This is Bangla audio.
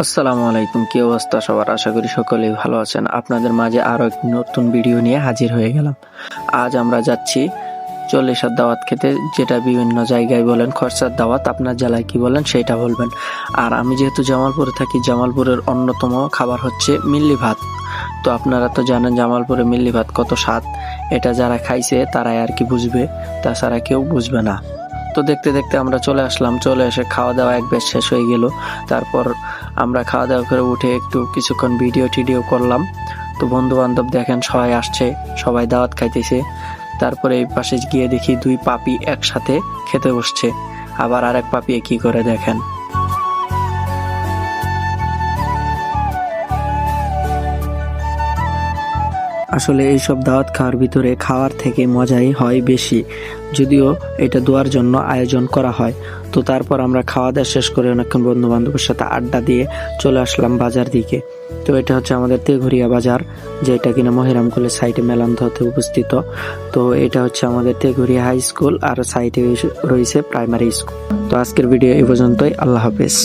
আসসালামু আলাইকুম, কি অবস্থা সবার? আশা করি সকলেই ভালো আছেন। আপনাদের মাঝে আরো একটি নতুন ভিডিও নিয়ে হাজির হয়ে গেলাম। আজ আমরা যাচ্ছি চল্লিশার দাওয়াত খেতে, যেটা বিভিন্ন জায়গায় বলেন খরচার দাওয়াত, আপনার জেলায় কি বলেন সেটা বলবেন। আর আমি যেহেতু জামালপুরে থাকি, জামালপুরের অন্যতম খাবার হচ্ছে মিল্লি ভাত। তো আপনারা তো জানেন জামালপুরে মিল্লি ভাত কত স্বাদ, এটা যারা খাইছে তারাই আর কি বুঝবে, তাছাড়া কেউ বুঝবে না। তো দেখতে দেখতে আমরা চলে আসলাম, চলে এসে খাওয়া দাওয়া এক বেশ শেষ হয়ে গেল। তারপর আমরা খাওয়া দাওয়া করে উঠে একটু কিছুক্ষণ ভিডিও টিডিও করলাম। তো বন্ধু বান্ধব দেখেন সবাই আসছে, সবাই দাওয়াত খাইতেছে। তারপরে এই পাশে গিয়ে দেখি দুই পাপি একসাথে খেতে বসছে, আবার আরেক পাপি কি করে দেখেন। আসলে এইসব দাওয়াত খাওয়ার ভিতরে খাওয়ার থেকে মজাই হয় বেশি, যদিও এটা দোয়ার জন্য আয়োজন করা হয়। তো তারপর আমরা খাওয়া দাওয়া শেষ করে অনেকক্ষণ বন্ধু বান্ধবের সাথে আড্ডা দিয়ে চলে আসলাম বাজার দিকে। তো এটা হচ্ছে আমাদের তেঘরিয়া বাজার, যেটা কিনা মহিরামকুলের সাইডে মেলান্দহতে অবস্থিত। তো এটা হচ্ছে আমাদের তেঘরিয়া হাই স্কুল, আর সাইডে রয়েছে প্রাইমারি স্কুল। তো আজকের ভিডিও এই পর্যন্তই, আল্লাহ হাফেজ।